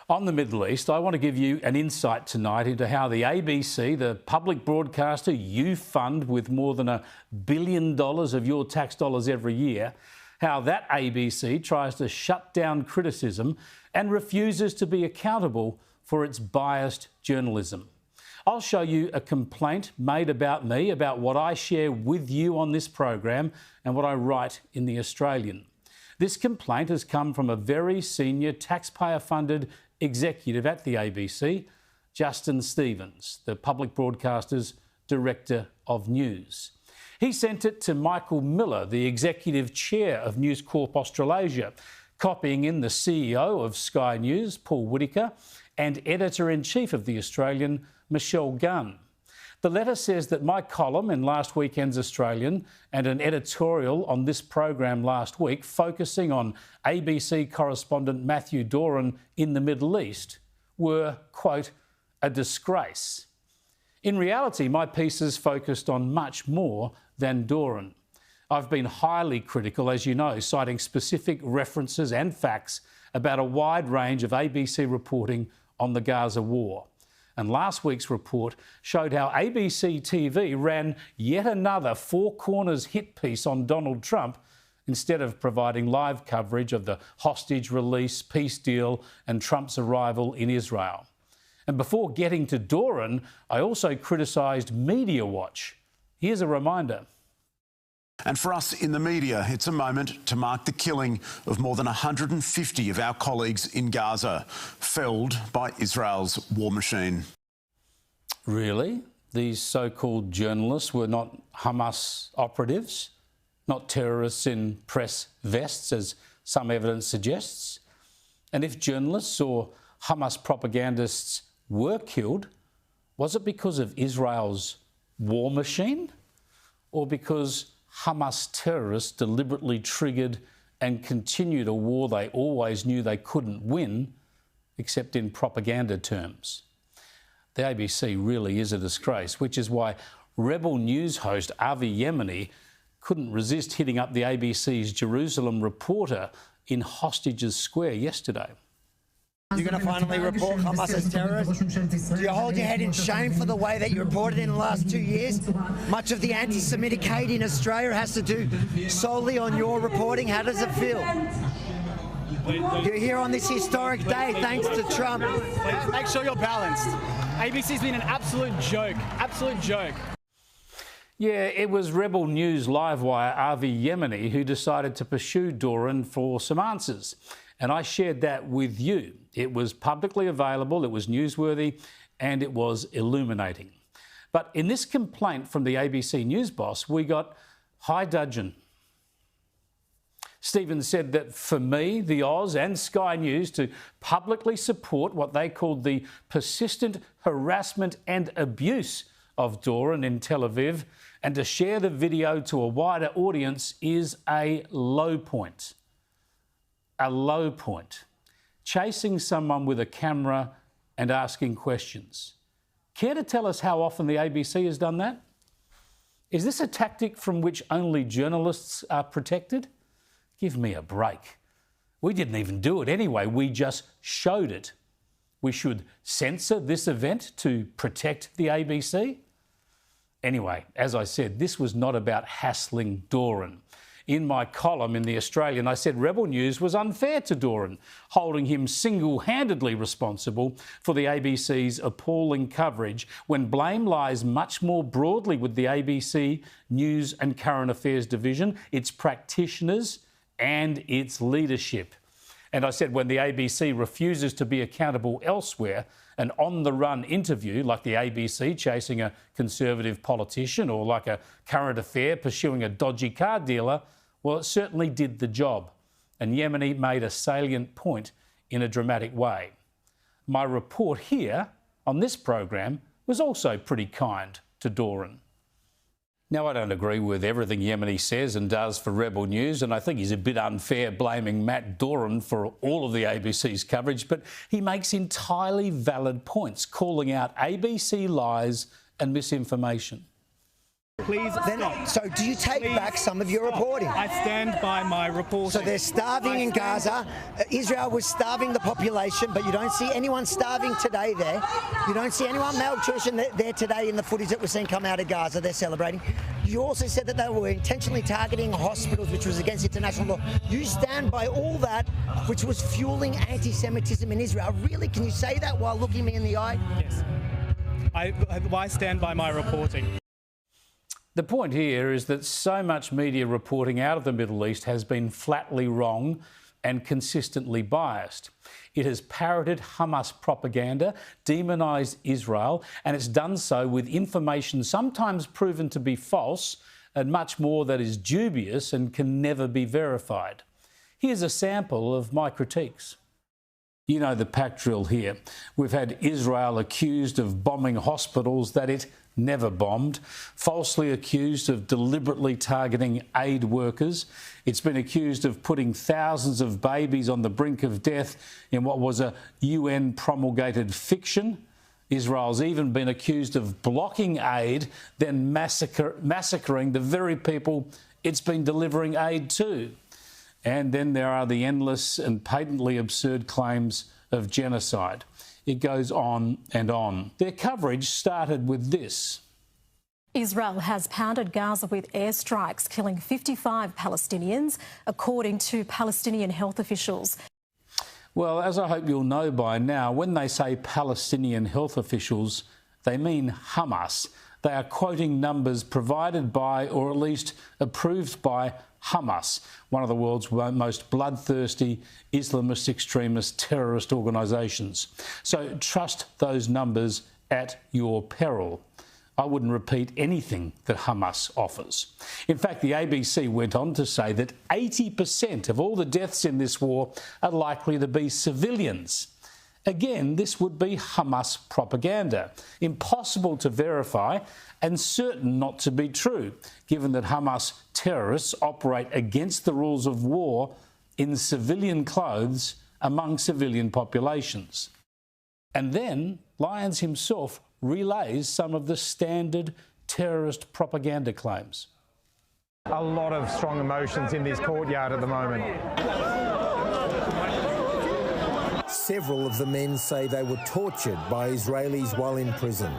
On the Middle East, I want to give you an insight tonight into how the ABC, the public broadcaster you fund with more than $1 billion of your tax dollars every year, how that ABC tries to shut down criticism and refuses to be accountable for its biased journalism. I'll show you a complaint made about me, about what I share with you on this program and what I write in The Australian. This complaint has come from a very senior taxpayer-funded executive at the ABC, Justin Stevens, the public broadcaster's Director of News. He sent it to Michael Miller, the Executive Chair of News Corp Australia, copying in the CEO of Sky News, Paul Whittaker, and Editor-in-Chief of The Australian, Michelle Gunn. The letter says that my column in last weekend's Australian and an editorial on this program last week focusing on ABC correspondent Matthew Doran in the Middle East were, quote, a disgrace. In reality, my pieces focused on much more than Doran. I've been highly critical, as you know, citing specific references and facts about a wide range of ABC reporting on the Gaza war. And last week's report showed how ABC TV ran yet another Four Corners hit piece on Donald Trump instead of providing live coverage of the hostage release, peace deal and Trump's arrival in Israel. And before getting to Doran, I also criticised Media Watch. Here's a reminder. And for us in the media, it's a moment to mark the killing of more than 150 of our colleagues in Gaza, felled by Israel's war machine. Really? These so-called journalists were not Hamas operatives, not terrorists in press vests, as some evidence suggests? And if journalists or Hamas propagandists were killed, was it because of Israel's war machine, or because Hamas terrorists deliberately triggered and continued a war they always knew they couldn't win, except in propaganda terms? The ABC really is a disgrace, which is why Rebel News host Avi Yemeni couldn't resist hitting up the ABC's Jerusalem reporter in Hostages Square yesterday. You're going to finally report Hamas as terrorists? Do you hold your head in shame for the way that you reported in the last 2 years? Much of the anti-Semitic hate in Australia has to do solely on your reporting. How does it feel? You're here on this historic day thanks to Trump. Please make sure you're balanced. ABC's been an absolute joke. Absolute joke. Yeah, it was Rebel News Livewire Avi Yemeni who decided to pursue Doran for some answers. And I shared that with you. It was publicly available, it was newsworthy, and it was illuminating. But in this complaint from the ABC News boss, we got high dudgeon. Stevens said that for me, the Oz and Sky News to publicly support what they called the persistent harassment and abuse of Doran in Tel Aviv and to share the video to a wider audience is a low point. A low point. Chasing someone with a camera and asking questions. Care to tell us how often the ABC has done that? Is this a tactic from which only journalists are protected? Give me a break. We didn't even do it anyway, we just showed it. We should censor this event to protect the ABC? Anyway, as I said, this was not about hassling Doran. In my column in The Australian, I said Rebel News was unfair to Doran, holding him single-handedly responsible for the ABC's appalling coverage when blame lies much more broadly with the ABC News and Current Affairs Division, its practitioners and its leadership. And I said when the ABC refuses to be accountable elsewhere, an on-the-run interview like the ABC chasing a Conservative politician or like a Current Affair pursuing a dodgy car dealer, well, it certainly did the job. And Yemeni made a salient point in a dramatic way. My report here on this program was also pretty kind to Doran. Now, I don't agree with everything Yemeni says and does for Rebel News, and I think he's a bit unfair blaming Matt Doran for all of the ABC's coverage, but he makes entirely valid points, calling out ABC lies and misinformation. Please stop. So do you take back some of your reporting? I stand by my reporting. So they're starving in Gaza. Israel was starving the population, but you don't see anyone starving today there. You don't see anyone malnutrition there today in the footage that we're seeing come out of Gaza. They're celebrating. You also said that they were intentionally targeting hospitals, which was against international law. You stand by all that, which was fueling anti-Semitism in Israel. Really, can you say that while looking me in the eye? Yes. I stand by my reporting. The point here is that so much media reporting out of the Middle East has been flatly wrong and consistently biased. It has parroted Hamas propaganda, demonised Israel, and it's done so with information sometimes proven to be false and much more that is dubious and can never be verified. Here's a sample of my critiques. You know the pack drill here. We've had Israel accused of bombing hospitals that it never bombed, falsely accused of deliberately targeting aid workers. It's been accused of putting thousands of babies on the brink of death in what was a UN promulgated fiction. Israel's even been accused of blocking aid, then massacring the very people it's been delivering aid to. And then there are the endless and patently absurd claims of genocide. It goes on and on. Their coverage started with this. Israel has pounded Gaza with airstrikes, killing 55 Palestinians, according to Palestinian health officials. Well, as I hope you'll know by now, when they say Palestinian health officials, they mean Hamas. They are quoting numbers provided by, or at least approved by, Hamas, one of the world's most bloodthirsty Islamist extremist terrorist organisations. So trust those numbers at your peril. I wouldn't repeat anything that Hamas offers. In fact, the ABC went on to say that 80% of all the deaths in this war are likely to be civilians. Again, this would be Hamas propaganda, impossible to verify and certain not to be true, given that Hamas terrorists operate against the rules of war in civilian clothes among civilian populations. And then Lyons himself relays some of the standard terrorist propaganda claims. A lot of strong emotions in this courtyard at the moment. Several of the men say they were tortured by Israelis while in prison.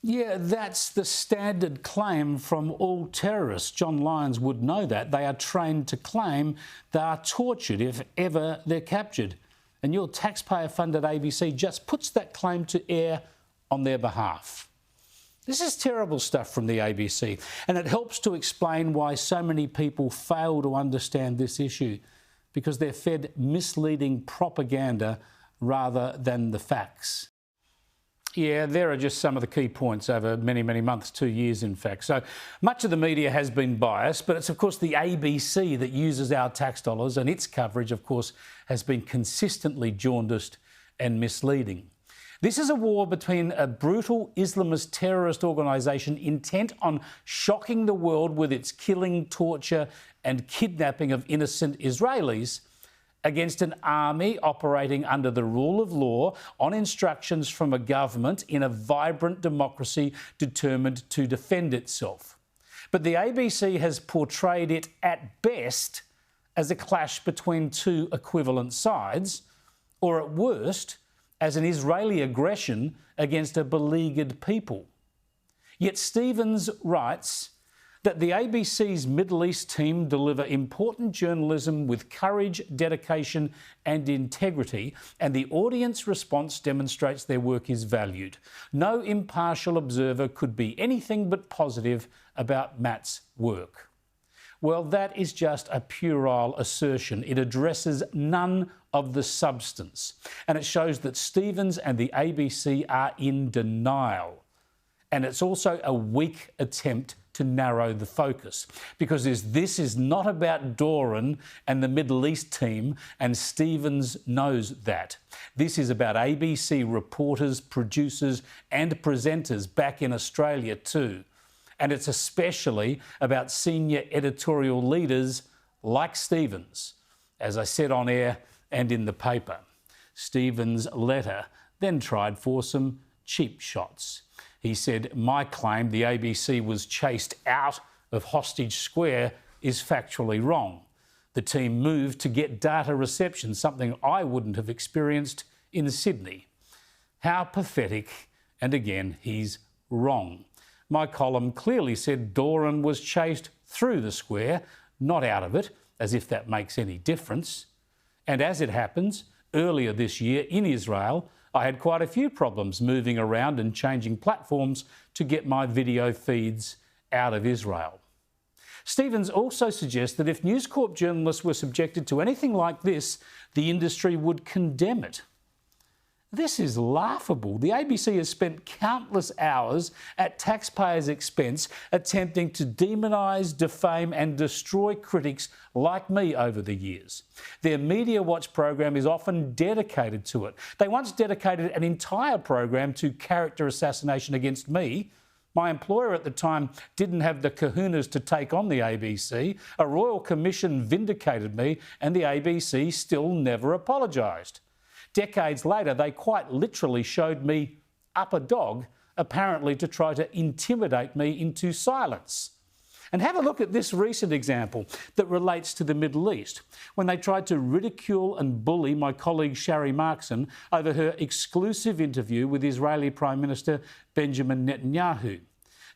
Yeah, that's the standard claim from all terrorists. John Lyons would know that. They are trained to claim they are tortured if ever they're captured. And your taxpayer-funded ABC just puts that claim to air on their behalf. This is terrible stuff from the ABC, and it helps to explain why so many people fail to understand this issue, because they're fed misleading propaganda rather than the facts. Yeah, there are just some of the key points over many, many months, 2 years in fact. So much of the media has been biased, but it's of course the ABC that uses our tax dollars, and its coverage of course has been consistently jaundiced and misleading. This is a war between a brutal Islamist terrorist organisation intent on shocking the world with its killing, torture and kidnapping of innocent Israelis against an army operating under the rule of law on instructions from a government in a vibrant democracy determined to defend itself. But the ABC has portrayed it at best as a clash between two equivalent sides, or at worst, as an Israeli aggression against a beleaguered people. Yet Stevens writes that the ABC's Middle East team deliver important journalism with courage, dedication and integrity, and the audience response demonstrates their work is valued. No impartial observer could be anything but positive about Matt's work. Well, that is just a puerile assertion. It addresses none of the substance, and it shows that Stevens and the ABC are in denial. And it's also a weak attempt to narrow the focus, because this is not about Doran and the Middle East team, and Stevens knows that. This is about ABC reporters, producers and presenters back in Australia too. And it's especially about senior editorial leaders like Stevens, as I said on air and in the paper. Stevens' letter then tried for some cheap shots. He said, "My claim the ABC was chased out of Hostage Square is factually wrong. The team moved to get data reception, something I wouldn't have experienced in Sydney." How pathetic, and again, he's wrong. My column clearly said Doran was chased through the square, not out of it, as if that makes any difference. And as it happens, earlier this year in Israel, I had quite a few problems moving around and changing platforms to get my video feeds out of Israel. Stevens also suggests that if News Corp journalists were subjected to anything like this, the industry would condemn it. This is laughable. The ABC has spent countless hours at taxpayers' expense attempting to demonise, defame and destroy critics like me over the years. Their Media Watch program is often dedicated to it. They once dedicated an entire program to character assassination against me. My employer at the time didn't have the kahunas to take on the ABC. A royal commission vindicated me and the ABC still never apologised. Decades later, they quite literally showed me up a dog, apparently to try to intimidate me into silence. And have a look at this recent example that relates to the Middle East, when they tried to ridicule and bully my colleague Shari Markson over her exclusive interview with Israeli Prime Minister Benjamin Netanyahu.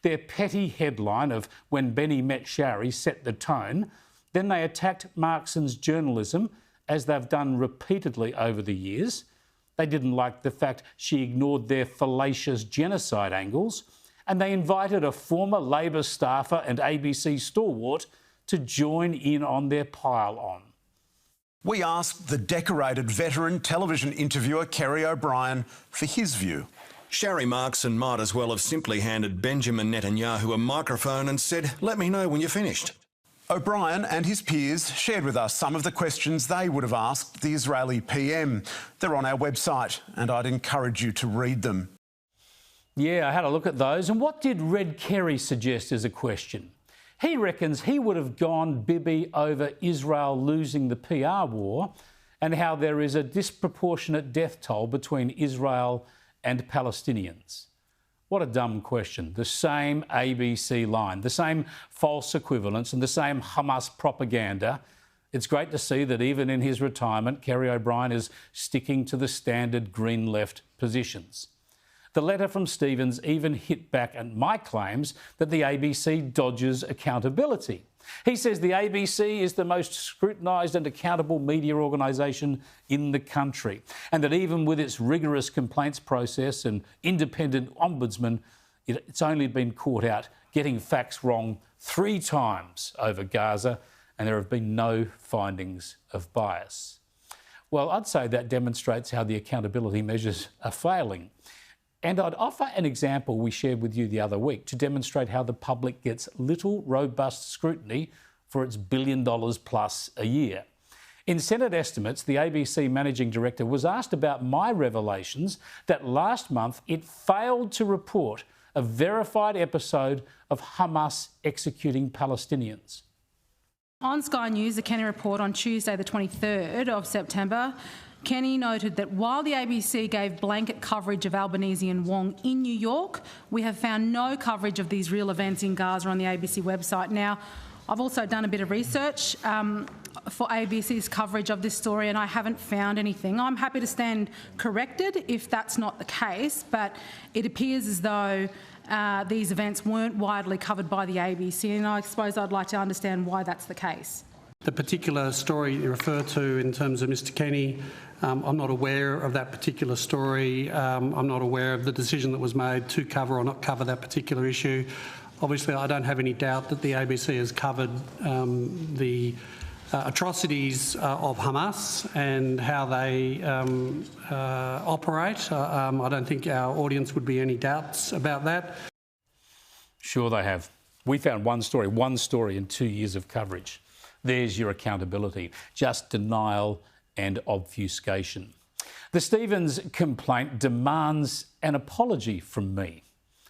Their petty headline of "When Benny met Shari" set the tone. Then they attacked Markson's journalism, as they've done repeatedly over the years. They didn't like the fact she ignored their fallacious genocide angles, and they invited a former Labor staffer and ABC stalwart to join in on their pile-on. We asked the decorated veteran television interviewer Kerry O'Brien for his view. Shari Markson might as well have simply handed Benjamin Netanyahu a microphone and said, "Let me know when you're finished." O'Brien and his peers shared with us some of the questions they would have asked the Israeli PM. They're on our website, and I'd encourage you to read them. Yeah, I had a look at those. And what did Red Kerry suggest as a question? He reckons he would have gone Bibi over Israel losing the PR war and how there is a disproportionate death toll between Israel and Palestinians. What a dumb question. The same ABC line, the same false equivalence and the same Hamas propaganda. It's great to see that even in his retirement, Kerry O'Brien is sticking to the standard Green left positions. The letter from Stevens even hit back at my claims that the ABC dodges accountability. He says the ABC is the most scrutinised and accountable media organisation in the country, and that even with its rigorous complaints process and independent ombudsman, it's only been caught out getting facts wrong 3 times over Gaza, and there have been no findings of bias. Well, I'd say that demonstrates how the accountability measures are failing. And I'd offer an example we shared with you the other week to demonstrate how the public gets little robust scrutiny for its $1 billion plus a year. In Senate estimates, the ABC Managing Director was asked about my revelations that last month it failed to report a verified episode of Hamas executing Palestinians. On Sky News, the Kenny report on Tuesday the 23rd of September, Kenny noted that while the ABC gave blanket coverage of Albanese and Wong in New York, we have found no coverage of these real events in Gaza on the ABC website. Now, I've also done a bit of research for ABC's coverage of this story, and I haven't found anything. I'm happy to stand corrected if that's not the case, but it appears as though these events weren't widely covered by the ABC, and I suppose I'd like to understand why that's the case. The particular story you refer to in terms of Mr Kenny, I'm not aware of that particular story. I'm not aware of the decision that was made to cover or not cover that particular issue. Obviously, I don't have any doubt that the ABC has covered the atrocities of Hamas and how they operate. I don't think our audience would be any doubts about that. Sure they have. We found one story in 2 years of coverage. There's your accountability, just denial and obfuscation. The Stevens complaint demands an apology from me,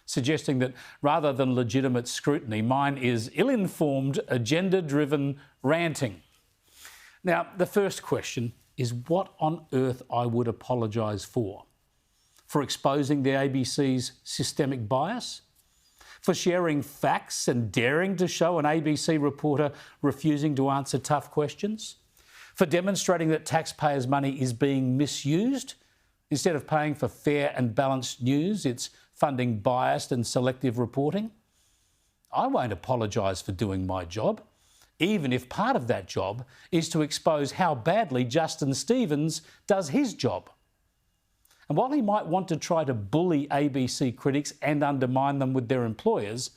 suggesting that rather than legitimate scrutiny, mine is ill-informed, agenda-driven ranting. Now, the first question is what on earth I would apologise for. For exposing the ABC's systemic bias? For sharing facts and daring to show an ABC reporter refusing to answer tough questions? For demonstrating that taxpayers' money is being misused? Instead of paying for fair and balanced news, it's funding biased and selective reporting? I won't apologise for doing my job, even if part of that job is to expose how badly Justin Stevens does his job. And while he might want to try to bully ABC critics and undermine them with their employers,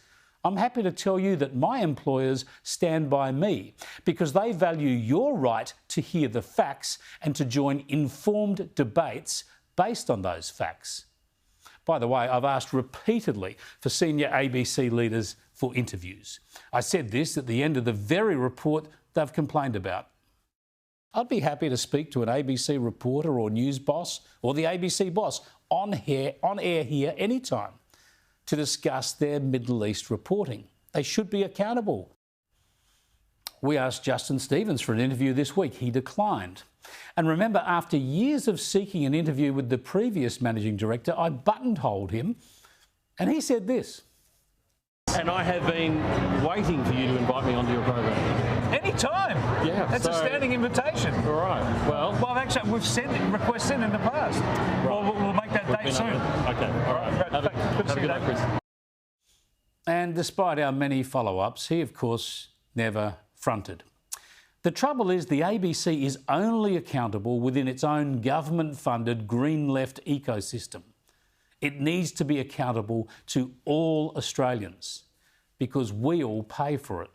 I'm happy to tell you that my employers stand by me because they value your right to hear the facts and to join informed debates based on those facts. By the way, I've asked repeatedly for senior ABC leaders for interviews. I said this at the end of the very report they've complained about. I'd be happy to speak to an ABC reporter or news boss or the ABC boss on air here anytime to discuss their Middle East reporting. They should be accountable. We asked Justin Stevens for an interview this week. He declined. And remember, after years of seeking an interview with the previous managing director, I buttonholed him and he said this. And I have been waiting for you to invite me onto your program. Anytime. Yeah. That's a standing invitation. All right. Well, actually, we've requests in the past. Right. We'll make that date soon. Okay. All right. Have a good night, Chris. And despite our many follow-ups, he, of course, never fronted. The trouble is the ABC is only accountable within its own government-funded green left ecosystem. It needs to be accountable to all Australians because we all pay for it.